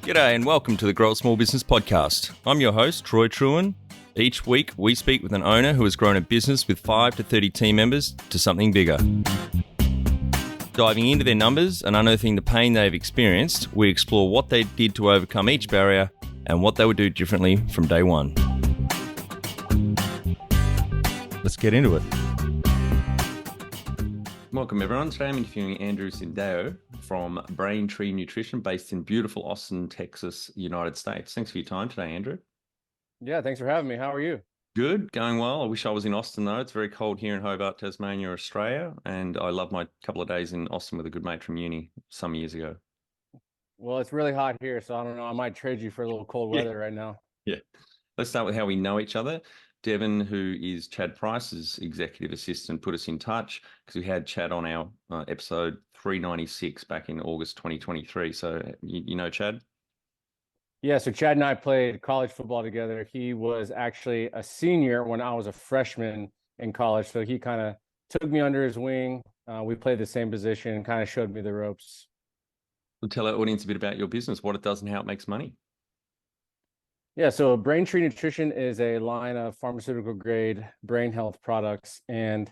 G'day and welcome to the Grow a Small Business Podcast. I'm your host, Troy Trewin. Each week, we speak with an owner who has grown a business with 5 to 30 team members to something bigger. Diving into their numbers and unearthing the pain they've experienced, we explore what they did to overcome each barrier and what they would do differently from day one. Let's get into it. Welcome everyone. Today I'm interviewing Andrew Sendejo from BrainTree Nutrition based in beautiful Austin, Texas, United States. Thanks for your time today, Andrew. Yeah, thanks for having me. How are you? Good, going well. I wish I was in Austin though. It's very cold here in Hobart, Tasmania, Australia. And I love my couple of days in Austin with a good mate from uni some years ago. Well, it's really hot here, so I don't know. I might trade you for a little cold weather right now. Yeah. Let's start with how we know each other. Devin, who is Chad Price's executive assistant, put us in touch because we had Chad on our episode 396 back in August 2023. So you know Chad? Yeah, so Chad and I played college football together. He was actually a senior when I was a freshman in college. So he kind of took me under his wing. We played the same position and kind of showed me the ropes. We'll tell our audience a bit about your business, what it does and how it makes money. Yeah, so BrainTree Nutrition is a line of pharmaceutical grade brain health products, and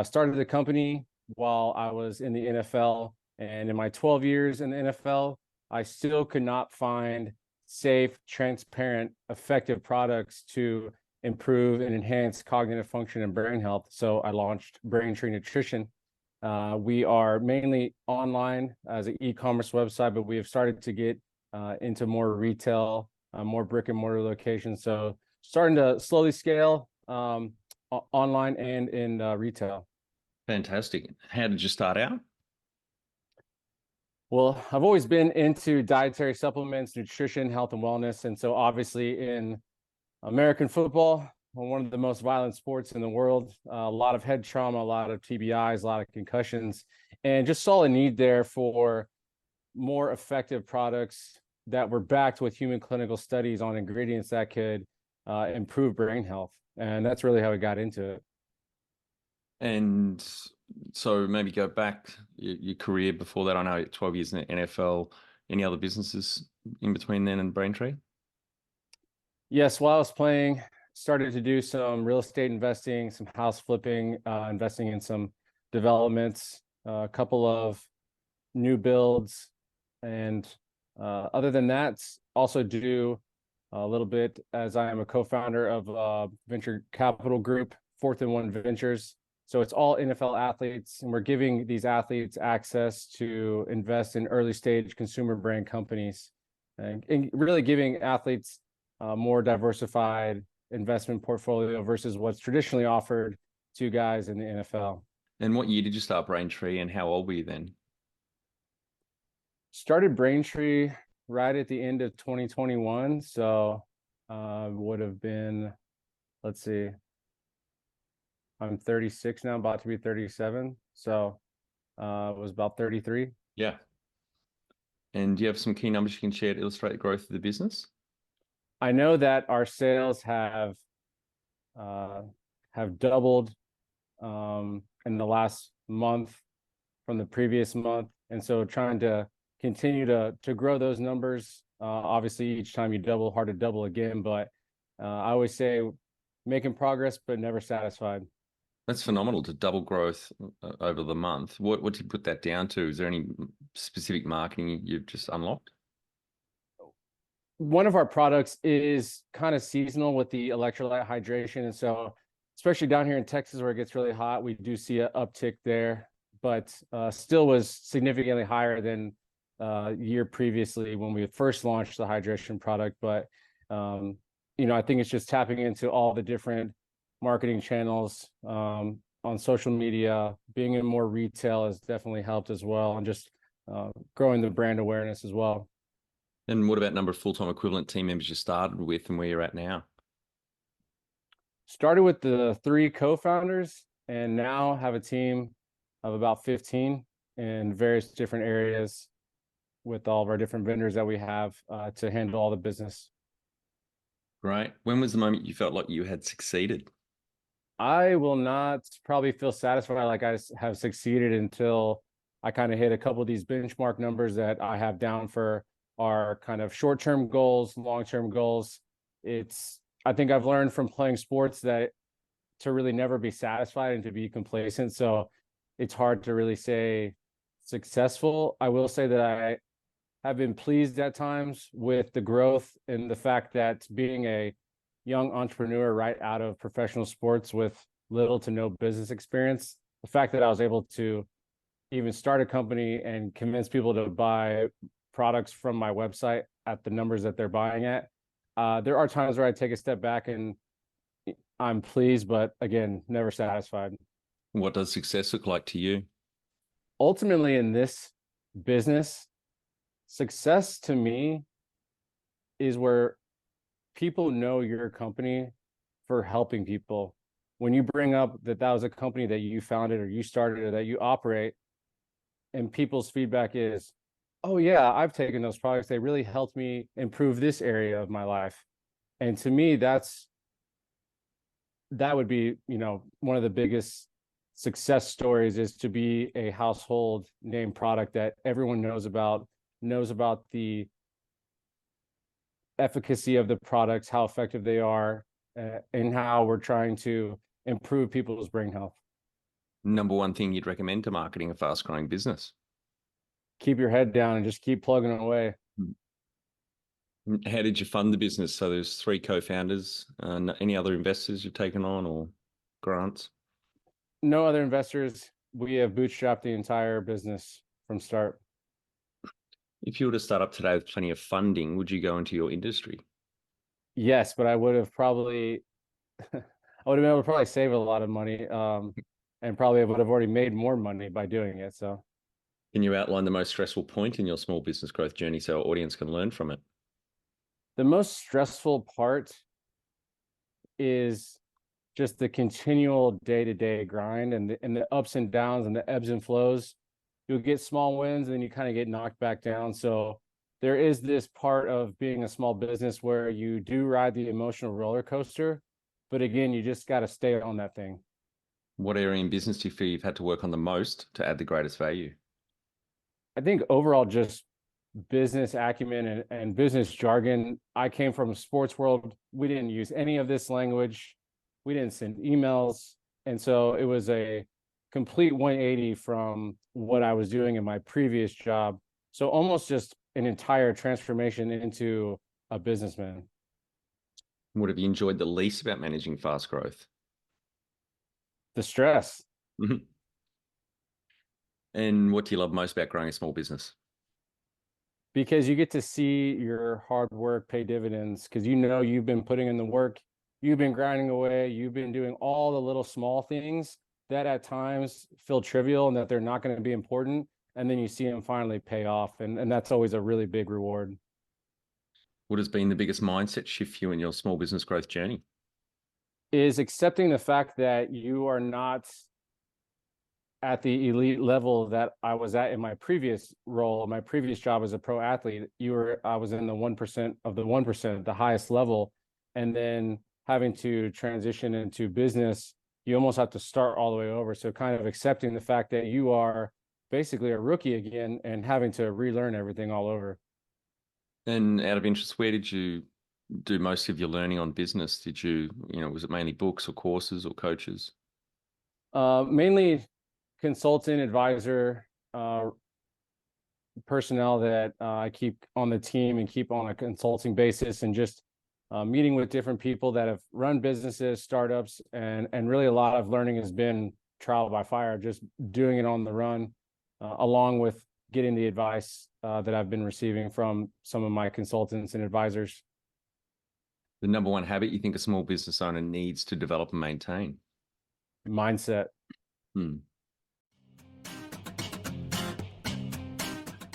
started the company while I was in the NFL. And in my 12 years in the NFL, I still could not find safe, transparent, effective products to improve and enhance cognitive function and brain health. So I launched BrainTree Nutrition. We are mainly online as an e-commerce website, but we have started to get into more retail, more brick and mortar locations. So starting to slowly scale online and in retail. Fantastic. How did you start out? Well, I've always been into dietary supplements, nutrition, health, and wellness. And so obviously in American football, one of the most violent sports in the world, a lot of head trauma, a lot of TBIs, a lot of concussions, and just saw a need there for more effective products that were backed with human clinical studies on ingredients that could improve brain health. And that's really how we got into it. And so maybe go back your career before that. I know 12 years in the NFL. Any other businesses in between then and BrainTree? Yes, while I was playing, started to do some real estate investing, some house flipping, investing in some developments, a couple of new builds, and other than that, also do a little bit as I am a co-founder of a venture capital group, Fourth and One Ventures. So it's all NFL athletes, and we're giving these athletes access to invest in early stage consumer brand companies, and really giving athletes a more diversified investment portfolio versus what's traditionally offered to guys in the NFL. And what year did you start BrainTree and how old were you then? Started BrainTree right at the end of 2021. So would have been, let's see, I'm 36 now, about to be 37. So it was about 33. Yeah. And do you have some key numbers you can share to illustrate the growth of the business? I know that our sales have doubled in the last month from the previous month. And so trying to continue to grow those numbers. Obviously, each time you double, hard to double again. But I always say making progress, but never satisfied. That's phenomenal to double growth over the month. What did you put that down to? Is there any specific marketing you've just unlocked? One of our products is kind of seasonal with the electrolyte hydration. And so, especially down here in Texas where it gets really hot, we do see an uptick there, but still was significantly higher than year previously when we first launched the hydration product. But I think it's just tapping into all the different marketing channels on social media. Being in more retail has definitely helped as well, and just growing the brand awareness as well. And what about number of full-time equivalent team members you started with and where you're at now? Started with the 3 co-founders and now have a team of about 15 in various different areas with all of our different vendors that we have to handle all the business. Great. When was the moment you felt like you had succeeded? I will not probably feel satisfied like I have succeeded until I kind of hit a couple of these benchmark numbers that I have down for are kind of short-term goals, long-term goals. I think I've learned from playing sports that to really never be satisfied and to be complacent. So it's hard to really say successful. I will say that I have been pleased at times with the growth and the fact that being a young entrepreneur right out of professional sports with little to no business experience, the fact that I was able to even start a company and convince people to buy products from my website at the numbers that they're buying at. There are times where I take a step back and I'm pleased, but again, never satisfied. What does success look like to you? Ultimately, in this business, success to me is where people know your company for helping people. When you bring up that that was a company that you founded or you started or that you operate, and people's feedback is, oh yeah, I've taken those products, they really helped me improve this area of my life. And to me, that would be, one of the biggest success stories, is to be a household name product that everyone knows about the efficacy of the products, how effective they are, and how we're trying to improve people's brain health. Number one thing you'd recommend to marketing a fast growing business? Keep your head down and just keep plugging away. How did you fund the business? So there's 3 co-founders. Any other investors you've taken on or grants? No other investors. We have bootstrapped the entire business from start. If you were to start up today with plenty of funding, would you go into your industry? Yes, but I would have probably, I would have been able to probably save a lot of money, and probably would have already made more money by doing it. So, Can you outline the most stressful point in your small business growth journey so our audience can learn from it? the most stressful part is just the continual day-to-day grind and the ups and downs and the ebbs and flows. You'll get small wins and then you kind of get knocked back down. So there is this part of being a small business where you do ride the emotional roller coaster, but again, you just got to stay on that thing. What area in business do you feel you've had to work on the most to add the greatest value? I think overall, just business acumen and business jargon. I came from a sports world. We didn't use any of this language. We didn't send emails. And so it was a complete 180 from what I was doing in my previous job. So almost just an entire transformation into a businessman. What have you enjoyed the least about managing fast growth? The stress. Mm-hmm. And what do you love most about growing a small business? Because you get to see your hard work pay dividends, because you've been putting in the work, you've been grinding away, you've been doing all the little small things that at times feel trivial and that they're not going to be important, and then you see them finally pay off, and that's always a really big reward. What has been the biggest mindset shift for you in your small business growth journey? Is accepting the fact that you are not at the elite level that I was at in my previous role, my previous job as a pro athlete. I was in the 1% of the 1%, the highest level. And then having to transition into business, you almost have to start all the way over. So kind of accepting the fact that you are basically a rookie again and having to relearn everything all over. And out of interest, where did you do most of your learning on business? Was it mainly books or courses or coaches? Mainly consultant, advisor, personnel that I keep on the team and keep on a consulting basis, and just meeting with different people that have run businesses, startups, and really a lot of learning has been trial by fire, just doing it on the run, along with getting the advice that I've been receiving from some of my consultants and advisors. The number one habit you think a small business owner needs to develop and maintain? Mindset.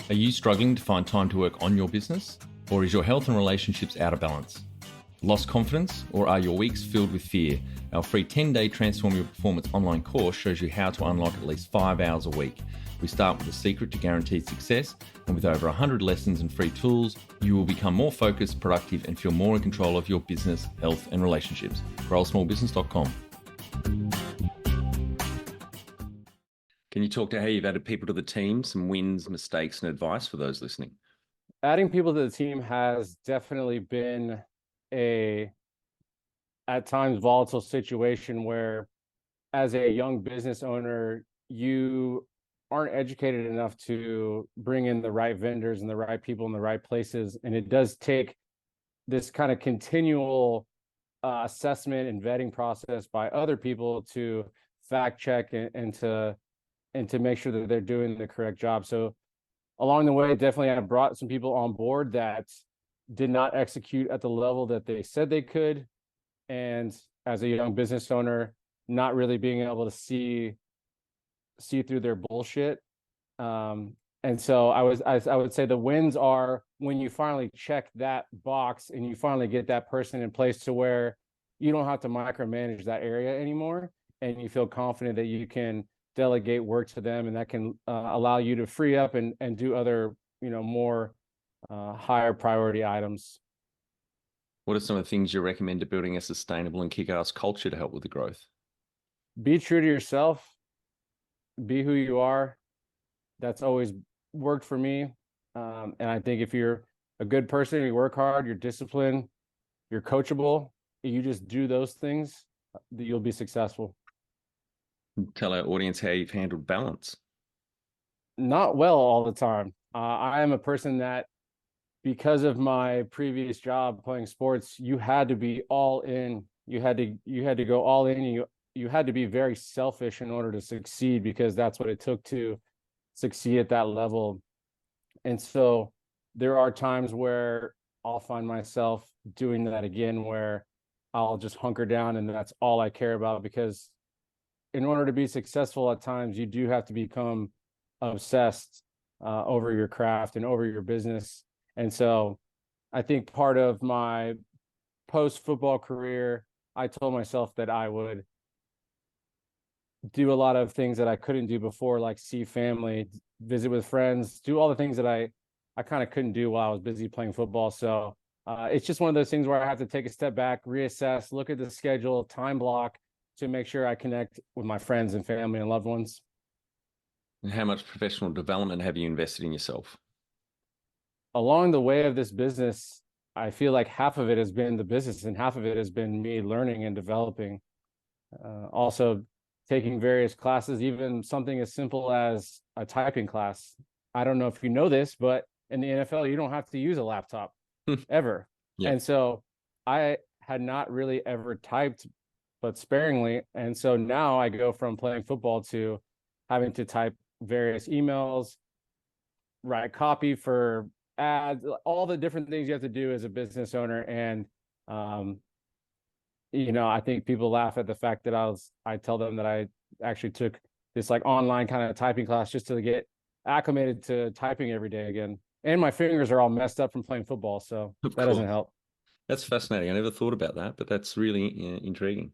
Are you struggling to find time to work on your business? Or is your health and relationships out of balance? Lost confidence? Or are your weeks filled with fear? Our free 10-day Transform Your Performance online course shows you how to unlock at least 5 hours a week. We start with the secret to guaranteed success, and with over 100 lessons and free tools, you will become more focused, productive, and feel more in control of your business, health, and relationships. GrowSmallBusiness.com. Can you talk to how you've added people to the team, some wins, mistakes, and advice for those listening? Adding people to the team has definitely been a at times volatile situation where as a young business owner, you aren't educated enough to bring in the right vendors and the right people in the right places. And it does take this kind of continual assessment and vetting process by other people to fact check and to make sure that they're doing the correct job. So along the way, definitely I brought some people on board that did not execute at the level that they said they could. And as a young business owner, not really being able to see through their bullshit. And so I would say the wins are when you finally check that box and you finally get that person in place to where you don't have to micromanage that area anymore, and you feel confident that you can delegate work to them, and that can allow you to free up and do other, more higher priority items. What are some of the things you recommend to building a sustainable and kick-ass culture to help with the growth? Be true to yourself, be who you are. That's always worked for me. And I think if you're a good person, you work hard, you're disciplined, you're coachable, you just do those things, that you'll be successful. Tell our audience how you've handled balance. Not well all the time. I am a person that, because of my previous job playing sports, you had to be all in. You had to go all in. You had to be very selfish in order to succeed, because that's what it took to succeed at that level. And so there are times where I'll find myself doing that again, where I'll just hunker down and that's all I care about, because in order to be successful at times, you do have to become obsessed over your craft and over your business. And so I think part of my post football career, I told myself that I would do a lot of things that I couldn't do before, like see family, visit with friends, do all the things that I kind of couldn't do while I was busy playing football. So it's just one of those things where I have to take a step back, reassess, look at the schedule, time block to make sure I connect with my friends and family and loved ones. And how much professional development have you invested in yourself? Along the way of this business, I feel like half of it has been the business and half of it has been me learning and developing. Also, taking various classes, even something as simple as a typing class. I don't know if you know this, but in the NFL, you don't have to use a laptop ever. Yeah. And so I had not really ever typed, but sparingly. And so now I go from playing football to having to type various emails, write copy for ads, all the different things you have to do as a business owner. And um, I think people laugh at the fact that I tell them that I actually took this like online kind of typing class just to get acclimated to typing every day again. And my fingers are all messed up from playing football, so Of that course. doesn't help. That's fascinating. I never thought about that, but that's really intriguing.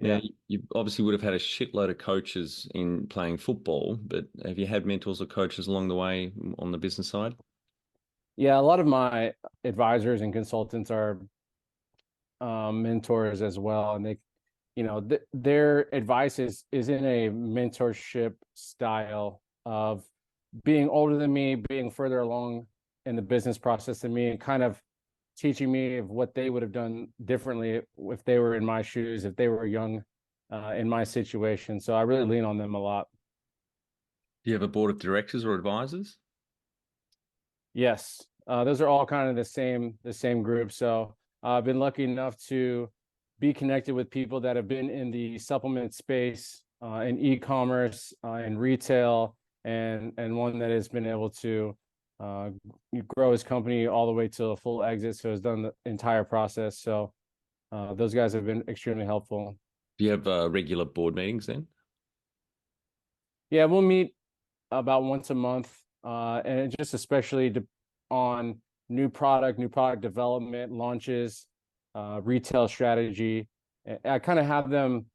Now, Yeah. you obviously would have had a shitload of coaches in playing football, but have you had mentors or coaches along the way on the business side? Yeah, a lot of my advisors and consultants are mentors as well, and their advice is in a mentorship style of being older than me, being further along in the business process than me, and kind of teaching me of what they would have done differently if they were in my shoes, if they were young in my situation. So I really lean on them a lot. Do you have a board of directors or advisors? Yes, those are all kind of the same group. So I've been lucky enough to be connected with people that have been in the supplement space, in e-commerce, in retail, and one that has been able to uh, grow his company all the way to a full exit. So has done the entire process. So those guys have been extremely helpful. Do you have regular board meetings then? Yeah, we'll meet about once a month, and just especially on new product development, launches, retail strategy. I kind of have them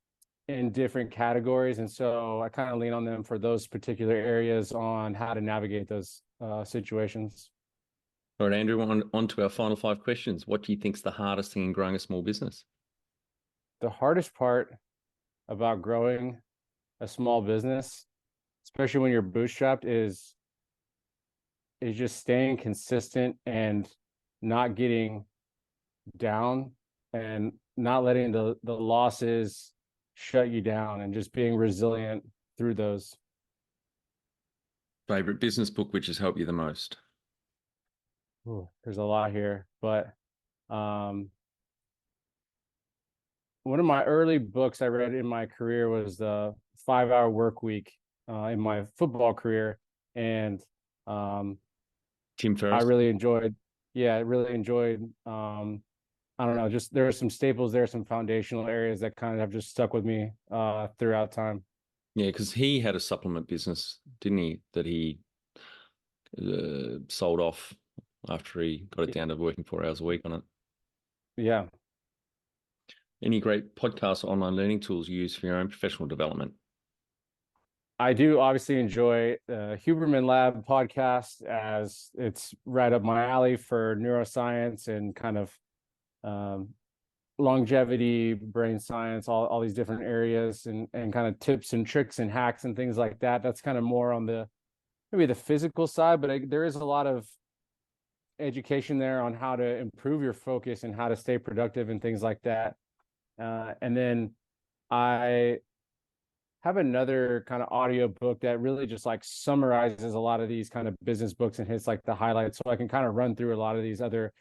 in different categories, and so I kind of lean on them for those particular areas on how to navigate those situations. All right, Andrew, on to our final five questions. What do you think's the hardest thing in growing a small business? The hardest part about growing a small business, especially when you're bootstrapped, is just staying consistent and not getting down and not letting the losses shut you down, and just being resilient through those. Favorite business book which has helped you the most? Ooh, there's a lot here, but one of my early books I read in my career was the 5-Hour Work Week in my football career, and Tim I Ferriss? really enjoyed. Yeah, I really enjoyed. I don't know, just there are some staples there, some foundational areas that kind of have just stuck with me throughout time. Yeah, because he had a supplement business, didn't he, that he sold off after he got it down to working 4 hours a week on it. Yeah, Any great podcasts or online learning tools you use for your own professional development? I do obviously enjoy the Huberman Lab podcast, as it's right up my alley for neuroscience and kind of longevity, brain science, all these different areas, and kind of tips and tricks and hacks and things like that. That's kind of more on the maybe the physical side, but there is a lot of education there on how to improve your focus and how to stay productive and things like that. And then I have another kind of audio book that really just like summarizes a lot of these kind of business books and hits like the highlights, so I can kind of run through a lot of these other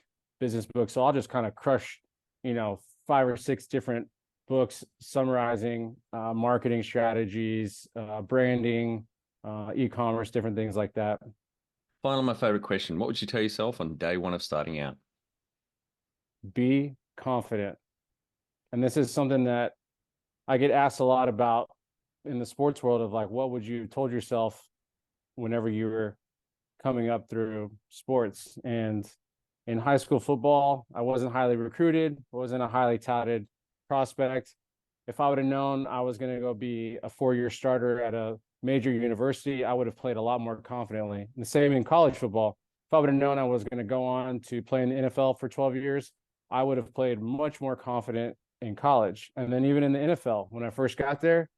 business books. So I'll just kind of crush, 5 or 6 different books summarizing marketing strategies, branding, e-commerce, different things like that. Finally, my favorite question. What would you tell yourself on day one of starting out? Be confident. And this is something that I get asked a lot about in the sports world, of like, what would you told yourself whenever you were coming up through sports? And in high school football, I wasn't highly recruited, wasn't a highly touted prospect. If I would have known I was going to go be a 4-year starter at a major university, I would have played a lot more confidently. And the same in college football. If I would have known I was going to go on to play in the NFL for 12 years, I would have played much more confident in college. And then even in the NFL, when I first got there,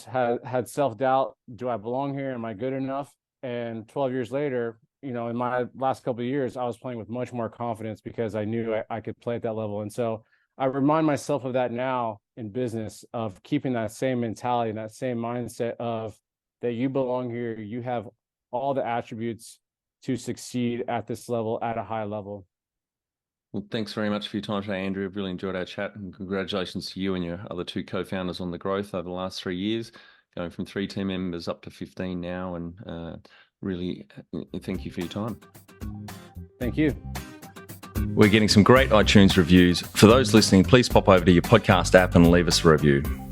had self-doubt. Do I belong here? Am I good enough? And 12 years later, in my last couple of years, I was playing with much more confidence because I knew I could play at that level. And so I remind myself of that now in business, of keeping that same mentality and that same mindset of that you belong here. You have all the attributes to succeed at this level, at a high level. Well, thanks very much for your time today, Andrew. I've really enjoyed our chat, and congratulations to you and your other 2 co-founders on the growth over the last 3 years, going from 3 team members up to 15 now. And really thank you for your time. Thank you. We're getting some great iTunes reviews. For those listening, please pop over to your podcast app and leave us a review.